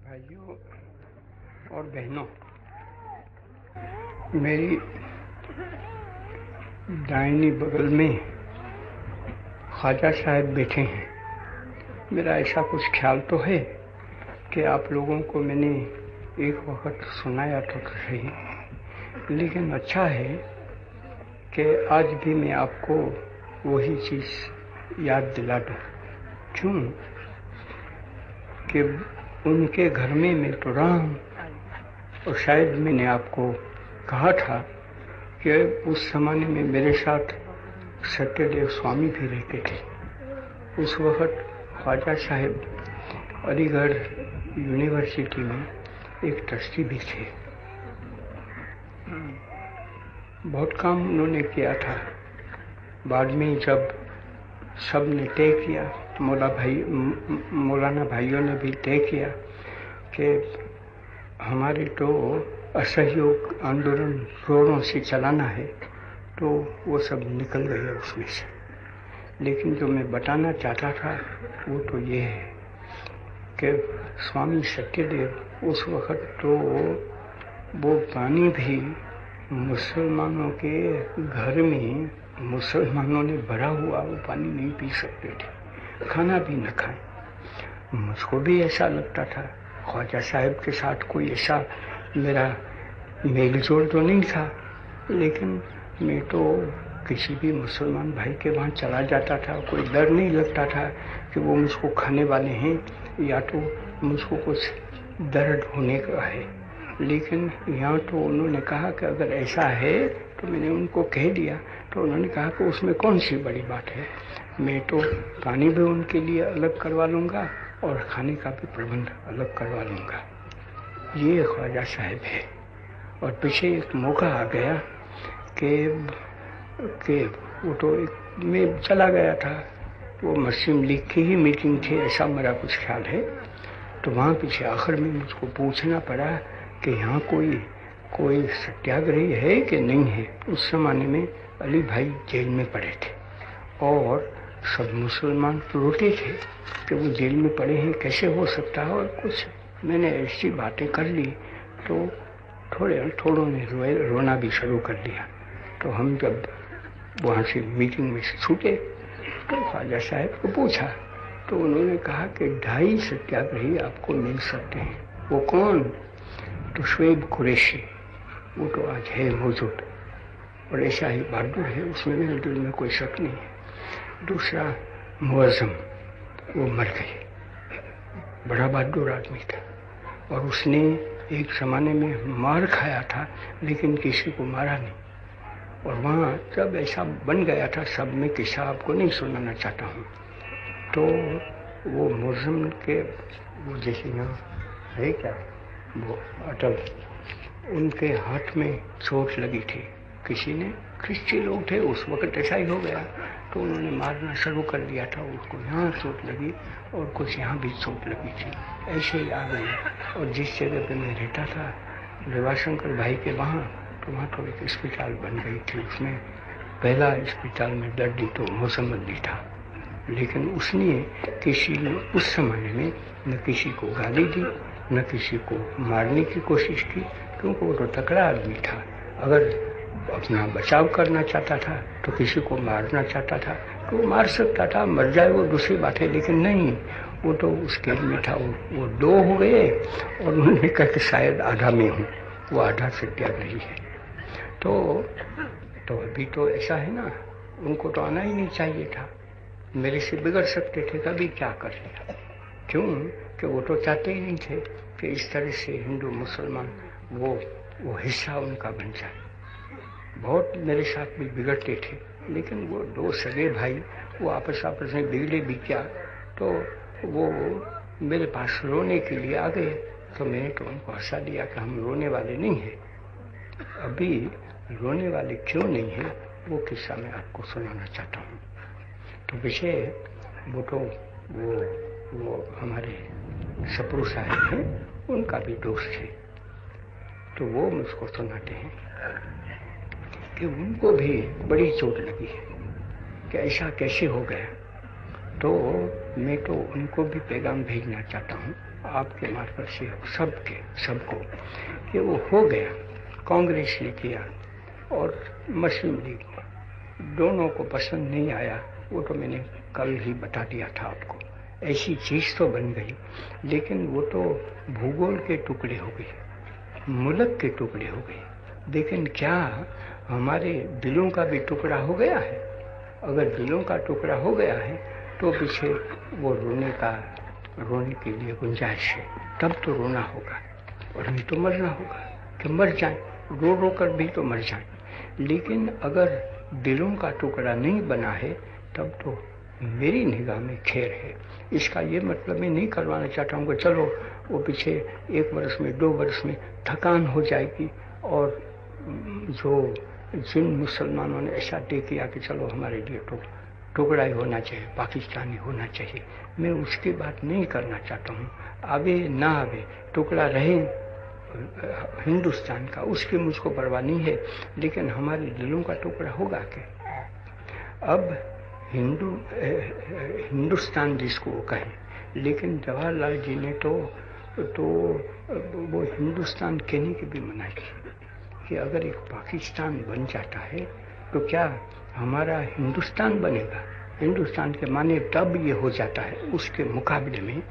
भाइयों और बहनों, मेरी दाहिनी बगल में ख्वाजा साहब बैठे हैं। मेरा ऐसा कुछ ख्याल तो है कि आप लोगों को मैंने एक वक्त सुनाया तो सही, लेकिन अच्छा है कि आज भी मैं आपको वही चीज़ याद दिला दूँ। क्यों कि उनके घर में मैं तो रहा हूँ, और शायद मैंने आपको कहा था कि उस ज़माने में मेरे साथ सत्यदेव स्वामी भी रहते थे। उस वक्त ख्वाजा साहब अलीगढ़ यूनिवर्सिटी में एक ट्रस्टी भी थे। बहुत काम उन्होंने किया था। बाद में जब सब ने तय किया, मौलाना भाइयों ने भी तय किया कि हमारे तो असहयोग आंदोलन जोरों से चलाना है, तो वो सब निकल गए उसमें से। लेकिन जो मैं बताना चाहता था वो तो ये है कि स्वामी सत्यदेव उस वक्त तो वो पानी भी मुसलमानों के घर में मुसलमानों ने भरा हुआ वो पानी नहीं पी सकते थे, खाना भी न खाएं। मुझको भी ऐसा लगता था। ख्वाजा साहब के साथ कोई ऐसा मेरा मेल जोल तो नहीं था, लेकिन मैं तो किसी भी मुसलमान भाई के वहाँ चला जाता था, कोई डर नहीं लगता था कि वो मुझको खाने वाले हैं या तो मुझको कुछ दर्द होने का है। लेकिन यहाँ तो उन्होंने कहा कि अगर ऐसा है तो मैंने उनको कह दिया, तो उन्होंने कहा कि उसमें कौन सी बड़ी बात है, मैं तो पानी भी उनके लिए अलग करवा लूँगा और खाने का भी प्रबंध अलग करवा लूँगा। ये ख्वाजा साहब है। और पीछे एक मौका आ गया कि वो तो मैं चला गया था, वो मुस्लिम लीग की ही मीटिंग थी, ऐसा मेरा कुछ ख्याल है। तो वहाँ पीछे आखिर में मुझको पूछना पड़ा कि यहाँ कोई सत्याग्रही है कि नहीं है। उस जमाने में अली भाई जेल में पड़े थे और सब मुसलमान रोते थे कि वो जेल में पड़े हैं, कैसे हो सकता है। और कुछ मैंने ऐसी बातें कर ली तो थोड़ों ने रोना भी शुरू कर दिया। तो हम जब वहाँ से मीटिंग में से छूटे तो ख्वाजा साहब को पूछा, तो उन्होंने कहा कि 2.5 सत्याग्रही आपको मिल सकते हैं। वो कौन? तो शुएब कुरैशी, वो तो आज है मौजूद और ऐसा ही बहादुर है, उसमें मेरे दिल में कोई शक नहीं है। दूसरा मुअज़्ज़म, वो मर गए, बड़ा बहादुर आदमी था और उसने एक ज़माने में मार खाया था लेकिन किसी को मारा नहीं। और वहाँ जब ऐसा बन गया था, सब में किस्सा आपको नहीं सुनाना चाहता हूँ, तो वो मुअज़्ज़म के वो जैसे यहाँ है क्या, वो अटल, उनके हाथ में चोट लगी थी। किसी ने, क्रिश्चियन लोग थे उस वक्त, ऐसा ही हो गया, तो उन्होंने मारना शुरू कर दिया था। उसको यहाँ चोट लगी और कुछ यहाँ भी चोट लगी थी, ऐसे ही आ गई। और जिस जगह पे मैं रहता था रेवाशंकर भाई के वहाँ, तो वहाँ तो एक अस्पताल बन गई थी। उसमें पहला अस्पताल में दर्दी तो मोहम्मद भी था, लेकिन उसने किसी ने उस जमाने में न किसी को गाली दी न किसी को मारने की कोशिश की, क्योंकि वो तो तकड़ा आदमी था। अगर अपना बचाव करना चाहता था तो किसी को मारना चाहता था तो वो मार सकता था, मर जाए वो दूसरी बात है, लेकिन नहीं, वो तो उस खेल में था। वो 2 हो गए और उन्होंने कहा कि शायद आधा में हूँ, वो आधा सत्याग्रही है। तो अभी तो ऐसा है ना, उनको तो आना ही नहीं चाहिए था, मेरे से बिगड़ सकते थे, कभी क्या कर लिया। क्यों कि वो तो चाहते ही नहीं थे कि इस तरह से हिंदू मुसलमान वो हिस्सा उनका बन जाए। बहुत मेरे साथ भी बिगड़ते थे, लेकिन वो 2 सगे भाई वो आपस में बिगड़े भी क्या, तो वो मेरे पास रोने के लिए आ गए। तो मैंने तो उनको हंसा दिया कि हम रोने वाले नहीं हैं। अभी रोने वाले क्यों नहीं हैं वो किस्सा मैं आपको सुनाना चाहता हूँ। तो विषय वो तो वो हमारे सप्रू साहब हैं, उनका भी दोस्त है, तो वो मुझको सुनाते हैं कि उनको भी बड़ी चोट लगी है कि ऐसा कैसे हो गया। तो मैं तो उनको भी पैगाम भेजना चाहता हूँ आपके मार्फत से सबको कि वो हो गया, कांग्रेस ने किया और मुस्लिम लीग दोनों को पसंद नहीं आया, वो तो मैंने कल ही बता दिया था आपको। ऐसी चीज़ तो बन गई, लेकिन वो तो भूगोल के टुकड़े हो गए, मुल्क के टुकड़े हो गए। लेकिन क्या हमारे दिलों का भी टुकड़ा हो गया है? अगर दिलों का टुकड़ा हो गया है तो पीछे वो रोने के लिए गुंजाइश है, तब तो रोना होगा और नहीं तो मरना होगा कि मर जाए, रो रो कर भी तो मर जाए। लेकिन अगर दिलों का टुकड़ा नहीं बना है तब तो मेरी निगाह में खैर है। इसका ये मतलब मैं नहीं करवाना चाहता हूँ कि चलो वो पीछे 1 वर्ष में 2 वर्ष में थकान हो जाएगी और जिन मुसलमानों ने ऐसा तय किया कि चलो हमारे लिए तो टुकड़ा ही होना चाहिए, पाकिस्तानी होना चाहिए, मैं उसकी बात नहीं करना चाहता हूँ। आवे ना आवे, टुकड़ा रहे हिंदुस्तान का, उसकी मुझको परवाह नहीं है, लेकिन हमारे दिलों का टुकड़ा होगा कि अब हिंदुस्तान जिसको वो कहें, लेकिन जवाहरलाल जी ने तो वो हिंदुस्तान कहने की भी मना की कि अगर एक पाकिस्तान बन जाता है तो क्या हमारा हिंदुस्तान बनेगा? हिंदुस्तान के माने तब ये हो जाता है उसके मुकाबले में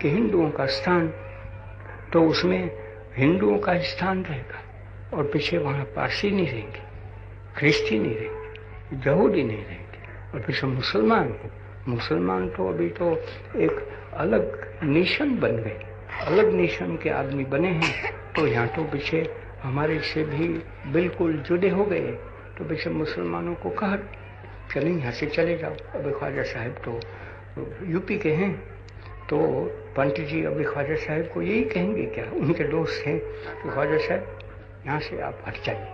कि हिंदुओं का स्थान, तो उसमें हिंदुओं का स्थान रहेगा और पीछे वहाँ पारसी नहीं रहेंगे, ख्रिस्ती नहीं रहेंगे, यहूदी नहीं रहेंगे और पीछे मुसलमान तो अभी तो एक अलग नेशन बन गए, अलग नेशन के आदमी बने हैं। तो यहाँ तो पीछे हमारे से भी बिल्कुल जुड़े हो गए, तो पीछे मुसलमानों को कहा कि नहीं यहाँ से चले जाओ। अभी ख्वाजा साहब तो यूपी के हैं, तो पंत जी अभी ख्वाजा साहब को यही कहेंगे क्या? उनके दोस्त हैं कि ख्वाजा साहब यहाँ से आप हट जाइए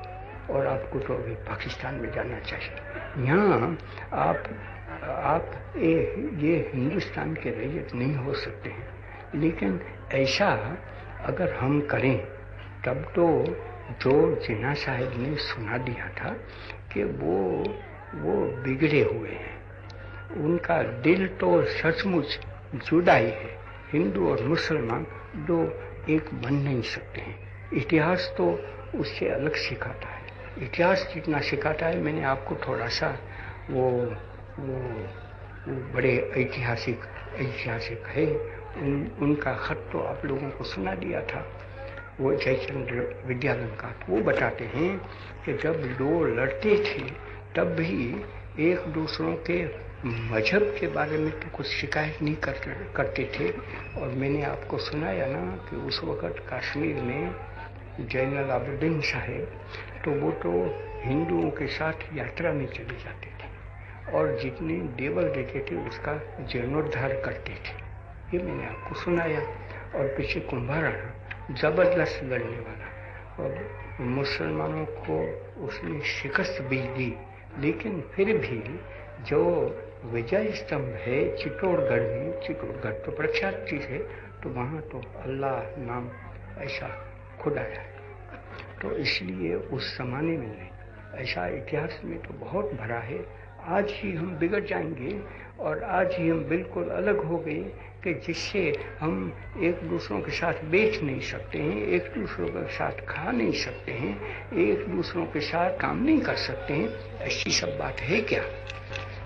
और आपको तो अभी पाकिस्तान में जाना चाहिए। यहाँ आप ये हिंदुस्तान के रैयत नहीं हो सकते हैं। लेकिन ऐसा अगर हम करें तब तो जो जिन्ना साहब ने सुना दिया था कि वो बिगड़े हुए हैं, उनका दिल तो सचमुच जुड़ा ही है। हिंदू और मुसलमान दो एक बन नहीं सकते हैं। इतिहास तो उससे अलग सिखाता है। इतिहास जितना सिखाता है, मैंने आपको थोड़ा सा वो बड़े ऐतिहासिक है उनका खत तो आप लोगों को सुना दिया था, वो जयचंद्र विद्यालंकार। वो बताते हैं कि जब दो लड़ते थे तब भी एक दूसरों के मजहब के बारे में तो कुछ शिकायत नहीं करते थे। और मैंने आपको सुनाया ना कि उस वक़्त कश्मीर में जैनुल आबिदीन साहब तो वो तो हिंदुओं के साथ यात्रा में चले जाते थे और जितने देवल देते थे उसका जीर्णोद्धार करते थे। ये मैंने आपको सुनाया। और पीछे कुंभाराना जबरदस्त लड़ने वाला और मुसलमानों को उसने शिकस्त भी दी, लेकिन फिर भी जो विजय स्तंभ है चित्तौड़गढ़ में, चित्तौड़गढ़ तो प्रख्यात चीज़ है, तो वहाँ तो अल्लाह नाम ऐसा खुद आया है। तो इसलिए उस ज़माने में नहीं, ऐसा इतिहास में तो बहुत भरा है। आज ही हम बिगड़ जाएंगे और आज ही हम बिल्कुल अलग हो गए कि जिससे हम एक दूसरों के साथ बैठ नहीं सकते हैं, एक दूसरों के साथ खा नहीं सकते हैं, एक दूसरों के साथ काम नहीं कर सकते हैं। ऐसी सब बात है क्या?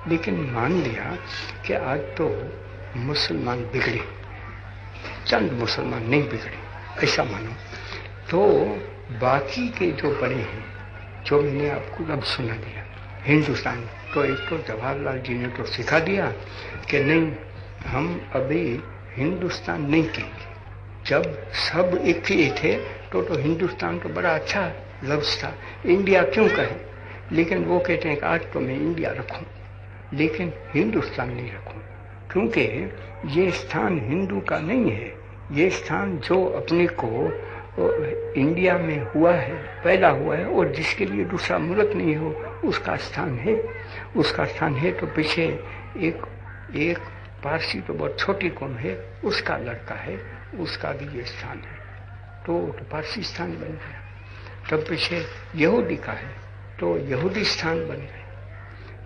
लेकिन मान लिया कि आज तो मुसलमान बिगड़े, चंद मुसलमान नहीं बिगड़े, ऐसा मानो, तो बाकी के जो बड़े हैं, जो मैंने आपको अब सुना दिया, हिंदुस्तान तो एक तो जवाहरलाल जी ने तो सिखा दिया कि नहीं, हम अभी हिंदुस्तान नहीं कहेंगे। जब सब एक ही थे तो हिंदुस्तान तो बड़ा अच्छा लफ्ज़ था, इंडिया क्यों कहें? लेकिन वो कहते हैं कि आज तो मैं इंडिया रखूं, लेकिन हिंदुस्तान नहीं रखूं, क्योंकि ये स्थान हिंदू का नहीं है। ये स्थान जो अपने को इंडिया में हुआ है, पैदा हुआ है, और जिसके लिए दूसरा मुल्क नहीं हो, उसका स्थान है। उसका स्थान है तो पीछे एक पारसी तो बहुत छोटी कौम है, उसका लड़का है, उसका भी ये स्थान है, तो पारसी स्थान बन गया। तब पीछे यहूदी का है तो यहूदी स्थान बन गए,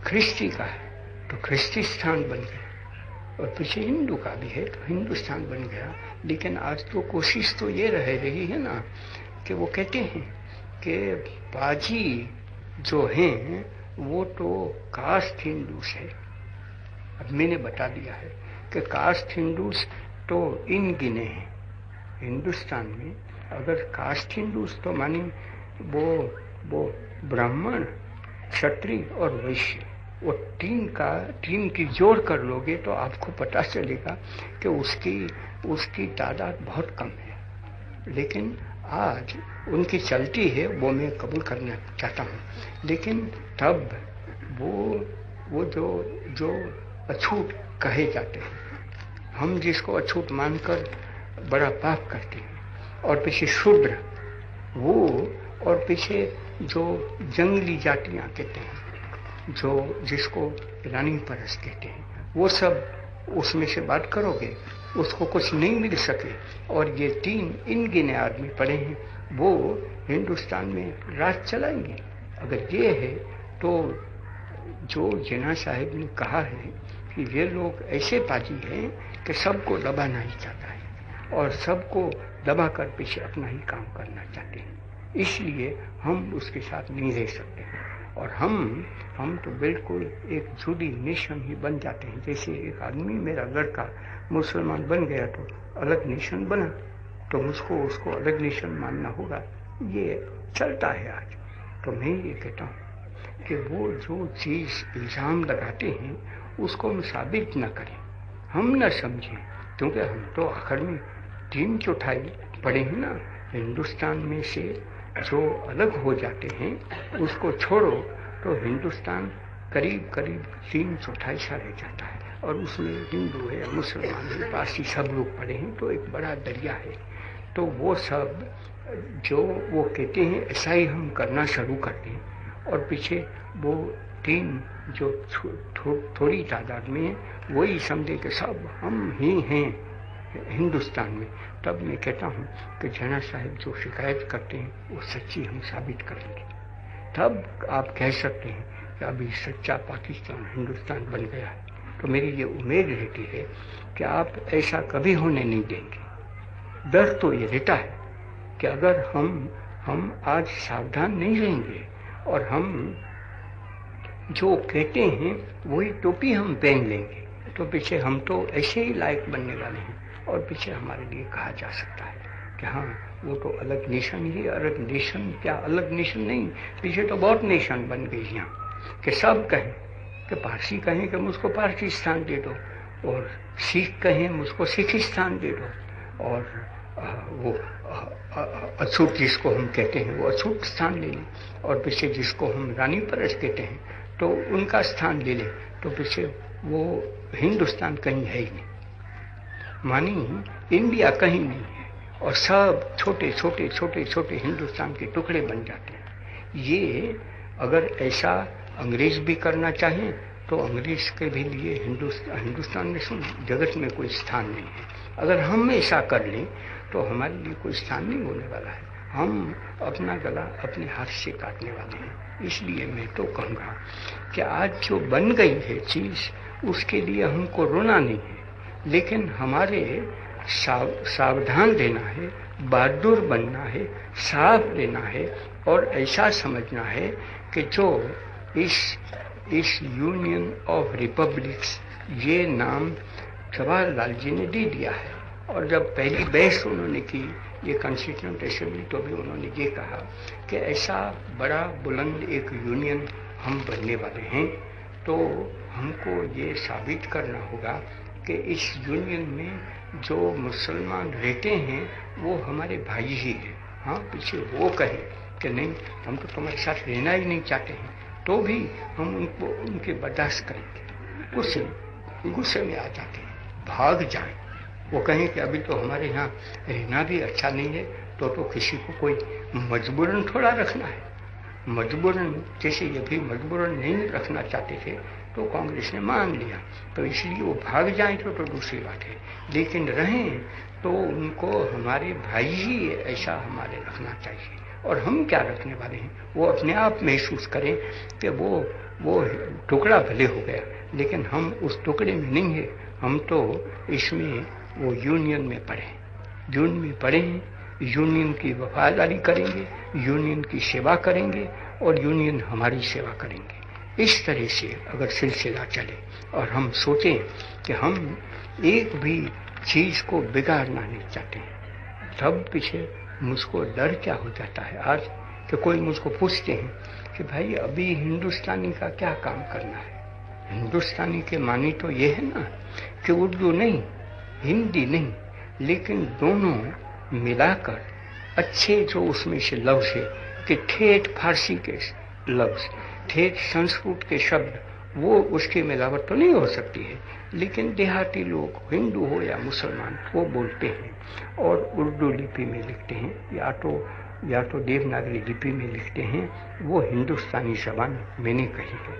ख्रिस्ती का है तो ख्रिस्ती स्थान बन गए, और पीछे हिंदू का भी है, तो हिंदुस्तान बन गया। लेकिन आज तो कोशिश तो ये रह रही है ना कि वो कहते हैं कि बाजी जो हैं वो तो कास्ट हिंदूस है। अब मैंने बता दिया है कि कास्ट हिंदूस तो इन गिने हैं हिंदुस्तान में। अगर कास्ट हिंदूस तो मानी वो ब्राह्मण, क्षत्रिय और वैश्य, वो तीन की जोड़ कर लोगे तो आपको पता चलेगा कि उसकी तादाद बहुत कम है। लेकिन आज उनकी चलती है, वो मैं कबूल करना चाहता हूँ। लेकिन तब वो जो अछूत कहे जाते हैं, हम जिसको अछूत मानकर बड़ा पाप करते हैं, और पीछे शूद्र वो, और पीछे जो जंगली जातियां कहते हैं, जिसको रानी परस कहते हैं, वो सब उसमें से बात करोगे उसको कुछ नहीं मिल सके। और ये तीन इन गिने आदमी पड़े हैं, वो हिंदुस्तान में राज चलाएंगे। अगर ये है तो जो जिन्ना साहिब ने कहा है कि ये लोग ऐसे पाजी हैं कि सबको दबाना ही चाहता है और सबको दबा कर पीछे अपना ही काम करना चाहते हैं, इसलिए हम उसके साथ नहीं रह सकते हैं। और हम तो बिल्कुल एक जुड़ी नेशन ही बन जाते हैं। जैसे एक आदमी, मेरा लड़का मुसलमान बन गया तो अलग नेशन बना, तो मुझको उसको अलग नेशन मानना होगा, ये चलता है आज। तो मैं ये कहता हूँ कि वो जो चीज़ इल्ज़ाम लगाते हैं उसको हम साबित न करें, हम न समझें, क्योंकि हम तो आखिर में 3/4 पड़े हैं ना। हिंदुस्तान में से जो अलग हो जाते हैं उसको छोड़ो तो हिंदुस्तान करीब 3/4 सा रह जाता है, और उसमें हिंदू है, मुसलमान है, पारसी सब लोग पड़े हैं, तो एक बड़ा दरिया है। तो वो सब जो वो कहते हैं ऐसा ही हम करना शुरू करते हैं, और पीछे वो 3 जो थोड़ी तादाद में है वही समझे कि सब हम ही हैं हिंदुस्तान में। तब मैं कहता हूँ कि जिन्ना साहिब जो शिकायत करते हैं वो सच्ची हम साबित करेंगे, तब आप कह सकते हैं कि अभी सच्चा पाकिस्तान हिंदुस्तान बन गया है। तो मेरी ये उम्मीद रहती है कि आप ऐसा कभी होने नहीं देंगे। डर तो ये रहता है कि अगर हम आज सावधान नहीं रहेंगे और हम जो कहते हैं वही टोपी हम पहन लेंगे, तो पीछे हम तो ऐसे ही लायक बनने वाले हैं, और पीछे हमारे लिए कहा जा सकता है कि हाँ वो तो अलग नेशन ही, अलग नेशन क्या, अलग नेशन नहीं, पीछे तो बहुत नेशन बन गई यहाँ कि सब कहें कि पारसी कहें कि मुझको पारसीस्तान दे दो, और सिख कहें मुझको सिखिस्तान दे दो, और वो अछूत जिसको हम कहते हैं वो अछूत स्थान ले लें, और पीछे जिसको हम रानी परस कहते हैं तो उनका स्थान ले लें, तो पीछे वो हिंदुस्तान कहीं है ही नहीं, मानी इंडिया कहीं नहीं है, और सब छोटे छोटे हिंदुस्तान के टुकड़े बन जाते हैं। ये अगर ऐसा अंग्रेज भी करना चाहें तो अंग्रेज के भी लिए हिंदुस्तान में जगत में कोई स्थान नहीं है। अगर हम ऐसा कर लें तो हमारे लिए कोई स्थान नहीं होने वाला है, हम अपना गला अपने हाथ से काटने वाले हैं। इसलिए मैं तो कहूँगा कि आज जो बन गई है चीज़ उसके लिए हमको रोना नहीं है, लेकिन हमारे सावधान रहना है, बहादुर बनना है, साफ रहना है, और ऐसा समझना है कि जो इस यूनियन ऑफ रिपब्लिक्स ये नाम जवाहरलाल जी ने दे दिया है। और जब पहली बहस उन्होंने की ये कॉन्स्टिट्यूएंट असेंबली, तो भी उन्होंने ये कहा कि ऐसा बड़ा बुलंद एक यूनियन हम बनने वाले हैं, तो हमको ये साबित करना होगा कि इस यूनियन में जो मुसलमान रहते हैं वो हमारे भाई ही हैं। हाँ, पीछे वो कहे कि नहीं हम तो तुम्हारे साथ रहना ही नहीं चाहते हैं, तो भी हम उनके बर्दाश्त करेंगे। गुस्से में आ जाते हैं, भाग जाएं। वो कहें कि अभी तो हमारे यहाँ रहना भी अच्छा नहीं है, तो किसी को कोई मजबूरन थोड़ा रखना है। मजबूरन, जैसे ये भी मजबूरन नहीं रखना चाहते थे तो कांग्रेस ने मान लिया, तो इसलिए वो भाग जाएं तो दूसरी बात है, लेकिन रहें तो उनको हमारे भाई ही ऐसा हमारे रखना चाहिए। और हम क्या रखने वाले हैं, वो अपने आप महसूस करें कि वो टुकड़ा भले हो गया, लेकिन हम उस टुकड़े में नहीं है, हम तो इसमें वो यूनियन में पढ़े, यूनियन में पढ़े हैं, यूनियन की वफादारी करेंगे, यूनियन की सेवा करेंगे और यूनियन हमारी सेवा करेंगे। इस तरह से अगर सिलसिला चले और हम सोचें कि हम एक भी चीज को बिगाड़ना नहीं चाहते हैं, तब पीछे मुझको डर क्या हो जाता है आज कि कोई मुझको पूछते हैं कि भाई अभी हिंदुस्तानी का क्या काम करना है। हिंदुस्तानी के मानी तो ये है ना कि उर्दू नहीं, हिंदी नहीं, लेकिन दोनों मिलाकर अच्छे जो उसमें से लफ्ज है कि ठेठ फारसी के लफ्ज, ठेठ संस्कृत के शब्द, वो उसकी मिलावट तो नहीं हो सकती है, लेकिन देहाती लोग हिंदू हो या मुसलमान वो बोलते हैं और उर्दू लिपि में लिखते हैं या तो देवनागरी लिपि में लिखते हैं। वो हिंदुस्तानी जबान मैंने कही है।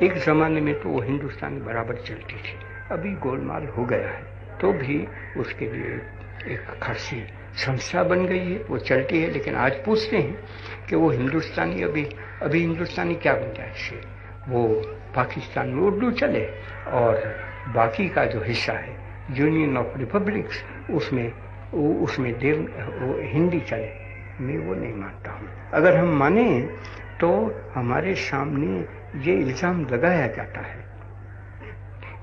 एक ज़माने में तो वो हिंदुस्तानी बराबर चलती थी, अभी गोलमाल हो गया है, तो भी उसके लिए एक खासी संस्था बन गई है, वो चलती है। लेकिन आज पूछते हैं कि वो हिंदुस्तानी अभी हिंदुस्तानी क्या बन जाए इससे, वो पाकिस्तान में उर्दू चले और बाकी का जो हिस्सा है यूनियन ऑफ रिपब्लिक्स उसमें हिंदी चले। मैं वो नहीं मानता हूँ। अगर हम माने तो हमारे सामने ये इल्ज़ाम लगाया जाता है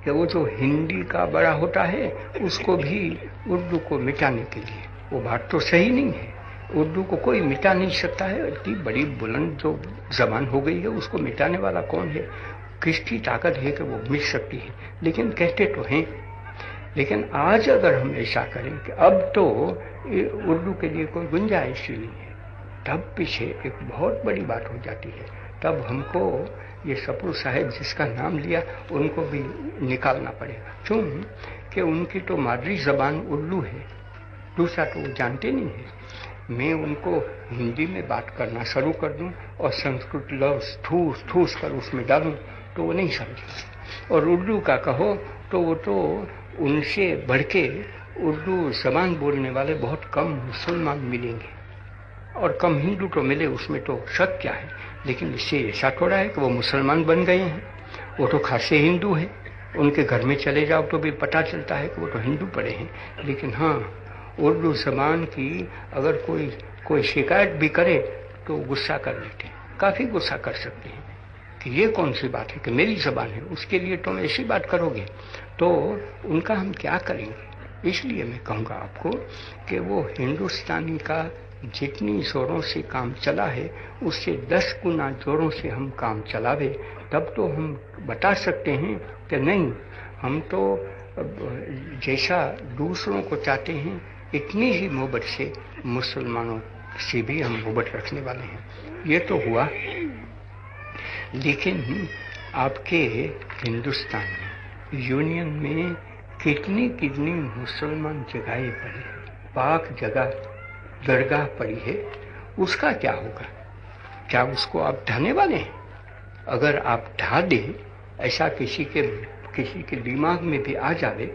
कि वो जो हिंदी का बड़ा होता है उसको भी उर्दू को मिटाने के लिए, वो बात तो सही नहीं है। उर्दू को कोई मिटा नहीं सकता है, इतनी बड़ी बुलंद जो जबान हो गई है उसको मिटाने वाला कौन है, किसकी ताकत है कि वो मिट सकती है। लेकिन कहते तो हैं। लेकिन आज अगर हम ऐसा करें कि अब तो उर्दू के लिए कोई गुंजाइश ही नहीं है, तब पीछे एक बहुत बड़ी बात हो जाती है। तब हमको ये सप्रू साहब जिसका नाम लिया उनको भी निकालना पड़ेगा, क्यों कि उनकी तो मादरी जबान उर्दू है, दूसरा तो वो जानते नहीं है। मैं उनको हिंदी में बात करना शुरू कर दूं और संस्कृत लफ्ज ठूस कर उसमें डालूं तो वो नहीं समझेंगे। और उर्दू का कहो तो वो तो उनसे बढ़ के उर्दू जबान बोलने वाले बहुत कम मुसलमान मिलेंगे और कम हिंदू तो मिले, उसमें तो शक क्या है। लेकिन इससे ऐसा थोड़ा है कि वो मुसलमान बन गए हैं, वो तो खासे हिंदू हैं। उनके घर में चले जाओ तो भी पता चलता है कि वो तो हिंदू पड़े हैं। लेकिन हाँ, उर्दू जबान की अगर कोई शिकायत भी करे तो गुस्सा कर लेते हैं, काफ़ी गुस्सा कर सकते हैं कि ये कौन सी बात है कि मेरी जबान है, उसके लिए तुम ऐसी बात करोगे, तो उनका हम क्या करेंगे। इसलिए मैं कहूँगा आपको कि वो हिंदुस्तानी का जितनी जोरों से काम चला है उससे 10 गुना जोरों से हम काम चलावे, तब तो हम बता सकते हैं कि नहीं, हम तो जैसा दूसरों को चाहते हैं इतनी ही मोहब्बत से मुसलमानों से भी हम मोहब्बत रखने वाले हैं। ये तो हुआ। लेकिन आपके हिंदुस्तान में यूनियन में कितनी मुसलमान जगहें पड़ी है, पाक जगह दरगाह पड़ी है, उसका क्या होगा? क्या उसको आप ढाने वाले हैं? अगर आप ढा दें, ऐसा किसी के दिमाग में भी आ जावे,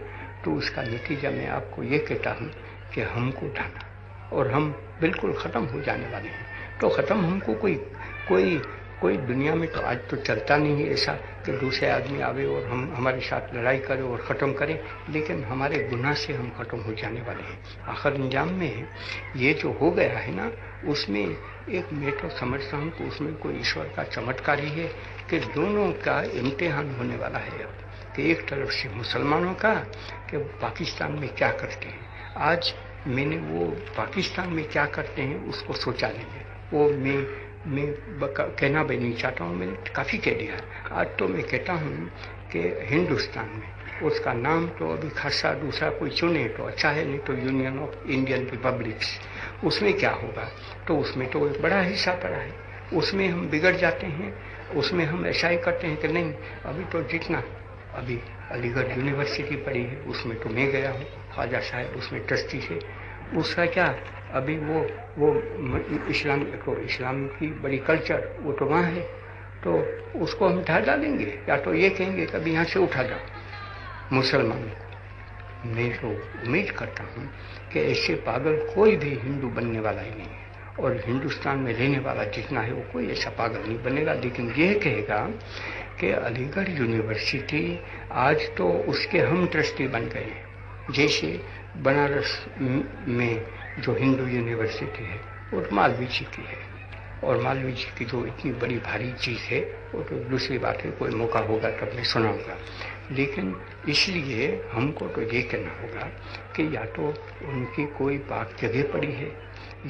तो उसका नतीजा मैं आपको ये कहता हूँ कि हमको ढाना और हम बिल्कुल ख़त्म हो जाने वाले हैं। तो ख़त्म हमको कोई दुनिया में तो आज तो चलता नहीं है ऐसा कि दूसरे आदमी आवे और हम हमारे साथ लड़ाई करे और ख़त्म करें, लेकिन हमारे गुनाह से हम ख़त्म हो जाने वाले हैं। आखिर अंजाम में ये जो हो गया है ना, उसमें एक मैं तो समझता हूँ कि उसमें कोई ईश्वर का चमत्कार ही है कि दोनों का इम्तिहान होने वाला है अब, कि एक तरफ से मुसलमानों का कि पाकिस्तान में क्या करते हैं। आज मैंने वो पाकिस्तान में क्या करते हैं उसको सोचा नहीं है, वो मैं कहना भी नहीं चाहता हूँ, मैंने काफ़ी कह दिया। आज तो मैं कहता हूँ कि हिंदुस्तान में उसका नाम तो अभी खासा दूसरा कोई चुने तो अच्छा है, नहीं तो यूनियन ऑफ इंडियन रिपब्लिक्स, उसमें क्या होगा। तो उसमें तो एक बड़ा हिस्सा पड़ा है, उसमें हम बिगड़ जाते हैं, उसमें हम ऐसा ही करते हैं कि नहीं अभी तो जितना अभी अलीगढ़ यूनिवर्सिटी पड़ी है उसमें तो मैं गया हूँ, ख्वाजा साहब उसमें ट्रस्टी है, उसका क्या अभी वो इस्लाम की बड़ी कल्चर वो तो वहाँ है, तो उसको हम उठा डालेंगे या तो ये कहेंगे कि अभी यहाँ से उठा जाओ मुसलमानों को। मैं तो उम्मीद करता हूँ कि ऐसे पागल कोई भी हिंदू बनने वाला ही नहीं है, और हिंदुस्तान में रहने वाला जितना है वो कोई ऐसा पागल नहीं बनेगा। लेकिन ये कहेगा कि अलीगढ़ यूनिवर्सिटी आज तो उसके हम ट्रस्टी बन गए हैं। जैसे बनारस में जो हिंदू यूनिवर्सिटी है वो मालवीय जी की है, और मालवीय जी की जो इतनी बड़ी भारी चीज़ है वो तो दूसरी बात है, कोई मौका होगा तब मैं सुनाऊंगा। लेकिन इसलिए हमको तो ये कहना होगा कि या तो उनकी कोई पाक जगह पड़ी है,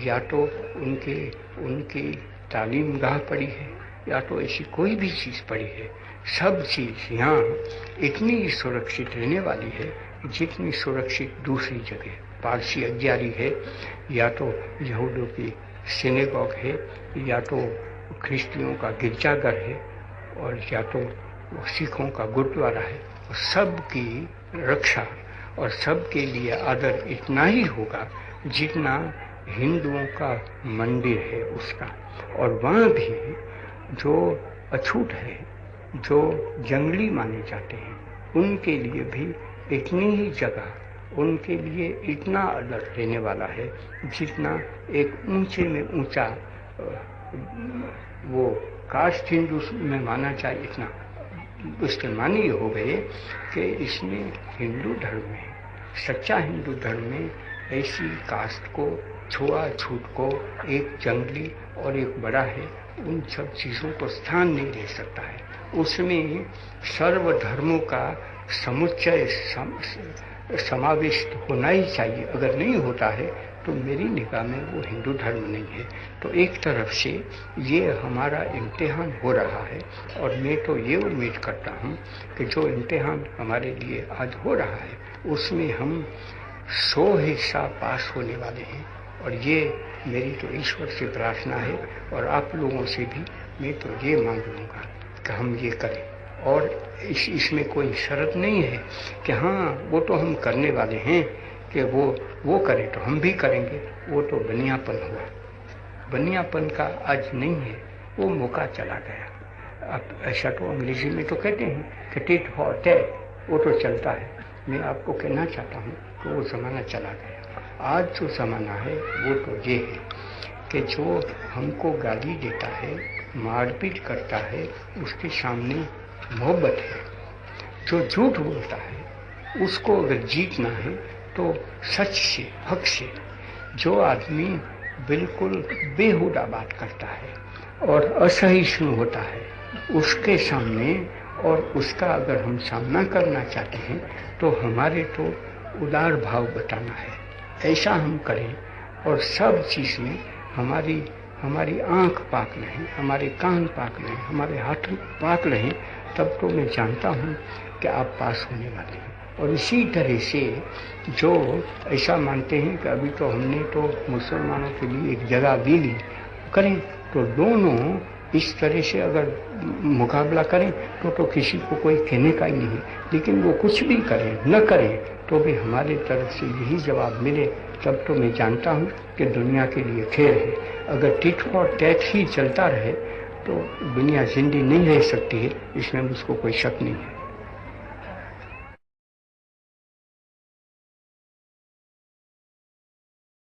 या तो उनकी तालीम गाह पड़ी है, या तो ऐसी कोई भी चीज़ पड़ी है। सब चीज़ यहाँ इतनी सुरक्षित रहने वाली है जितनी सुरक्षित दूसरी जगह पारसी अग्यारी है, या तो यहूदियों की सिनेगॉग है, या तो ख्रिस्तियों का गिरजाघर है, और या तो सिखों का गुरुद्वारा है। सबकी रक्षा और सबके लिए आदर इतना ही होगा जितना हिंदुओं का मंदिर है उसका। और वहाँ भी जो अछूत है, जो जंगली माने जाते हैं, उनके लिए भी इतनी ही जगह, उनके लिए इतना आदर देने वाला है जितना एक ऊंचे में ऊंचा वो कास्ट हिंदू में माना जाए। इतना उसके मानी हो गए कि इसमें हिंदू धर्म में, सच्चा हिंदू धर्म में ऐसी कास्ट को, छुआछूत को, एक जंगली और एक बड़ा है, उन सब चीज़ों को स्थान नहीं दे सकता है। उसमें सर्वधर्मों का समुच्चय समाविष्ट होना ही चाहिए। अगर नहीं होता है तो मेरी निगाह में वो हिंदू धर्म नहीं है। तो एक तरफ से ये हमारा इम्तिहान हो रहा है, और मैं तो ये उम्मीद करता हूँ कि जो इम्तिहान हमारे लिए आज हो रहा है उसमें हम 100 हिस्सा पास होने वाले हैं। और ये मेरी तो ईश्वर से प्रार्थना है, और आप लोगों से भी मैं तो ये मांग लूँगा कि हम ये करें। और इसमें कोई शर्त नहीं है कि हाँ वो तो हम करने वाले हैं कि वो करें तो हम भी करेंगे। वो तो बनियापन हुआ, बनियापन का आज नहीं है, वो मौका चला गया। अब ऐसा तो अंग्रेजी में तो कहते हैं कि टिट फॉर टैट, वो तो चलता है। मैं आपको कहना चाहता हूँ कि वो ज़माना चला गया। आज जो ज़माना है वो तो ये है कि जो हमको गाली देता है, मारपीट करता है, उसके सामने मोहब्बत है। जो झूठ बोलता है उसको अगर जीतना है तो सच से, हक से। जो आदमी बिल्कुल बेहुदा बात करता है और असहिष्णु होता है उसके सामने, और उसका अगर हम सामना करना चाहते हैं तो हमारे तो उदार भाव बताना है। ऐसा हम करें और सब चीज़ में हमारी आँख पाक रहें, हमारे कान पाक रहें, हमारे हाथ पाक रहें, तब तो मैं जानता हूँ कि आप पास होने वाले हैं। और इसी तरह से जो ऐसा मानते हैं कि अभी तो हमने तो मुसलमानों के लिए एक जगह भी ली, करें तो दोनों इस तरह से अगर मुकाबला करें तो किसी को कोई कहने का ही नहीं है। लेकिन वो कुछ भी करें न करें तो भी हमारे तरफ से यही जवाब मिले, तब तो मैं जानता हूँ कि दुनिया के लिए खेल है। अगर टिट फॉर टैट ही चलता रहे तो दुनिया जिंदी नहीं रह सकती है, इसमें मुझको कोई शक नहीं है।